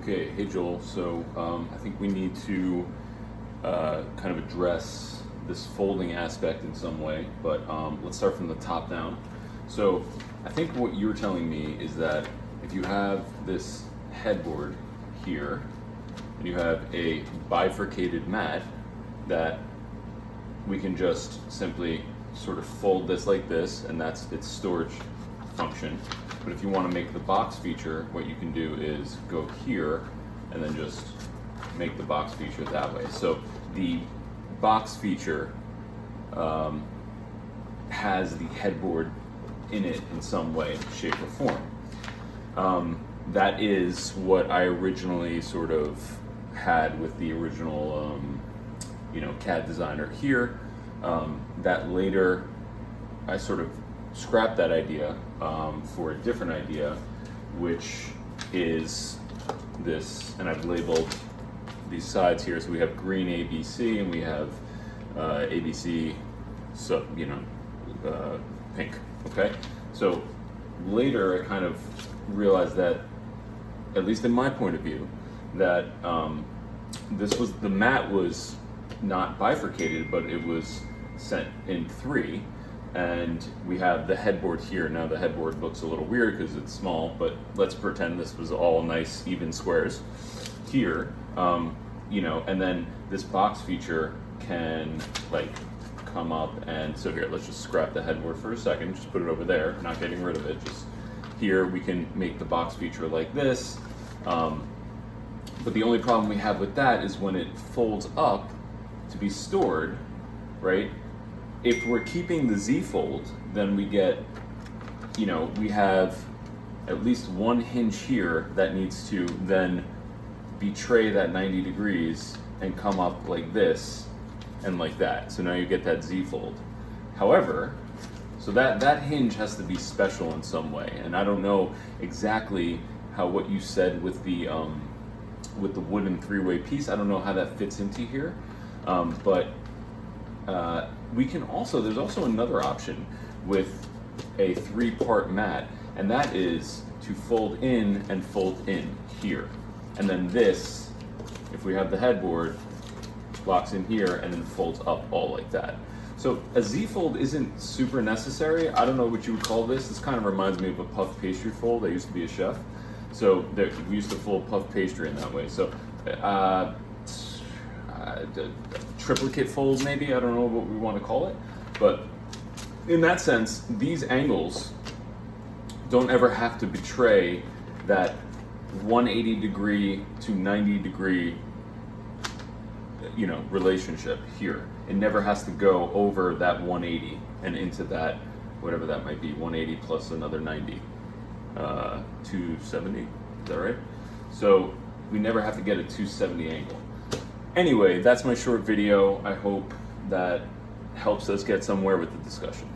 Okay, hey Joel. So I think we need to kind of address this folding aspect in some way, but let's start from the top down. So I think what you were telling me is that if you have this headboard here and you have a bifurcated mat, that we can just simply sort of fold this like this, and that's its storage function. But if you want to make the box feature, what you can do is go here and then just make the box feature that way. So the box feature has the headboard in it in some way, shape, or form. That is what I originally sort of had with the original CAD designer here. That later I sort of scrapped that idea for a different idea, which is this, and I've labeled these sides here. So we have green ABC and we have ABC pink. Okay, so later I kind of realized that, at least in my point of view, that the mat was not bifurcated, but it was set in three. And we have the headboard here. Now the headboard looks a little weird because it's small, but let's pretend this was all nice even squares here. And then this box feature can like come up, and so here, let's just scrap the headboard for a second, just put it over there, not getting rid of it. Just here we can make the box feature like this. But the only problem we have with that is when it folds up to be stored, right? If we're keeping the Z fold, then we get, we have at least one hinge here that needs to then betray that 90 degrees and come up like this and like that. So now you get that Z fold. However, so that hinge has to be special in some way, and I don't know exactly how what you said with the wooden three-way piece. I don't know how that fits into here, but we can also, there's also another option with a three-part mat, and that is to fold in and fold in here. And then this, if we have the headboard, locks in here and then folds up all like that. So a Z-fold isn't super necessary. I don't know what you would call this. This kind of reminds me of a puff pastry fold. I used to be a chef, so we used to fold puff pastry in that way. So triplicate fold, maybe, I don't know what we want to call it, but in that sense, these angles don't ever have to betray that 180 degree to 90 degree relationship here. It never has to go over that 180 and into that, whatever that might be, 180 plus another 90, 270, is that right? So we never have to get a 270 angle. Anyway, that's my short video. I hope that helps us get somewhere with the discussion.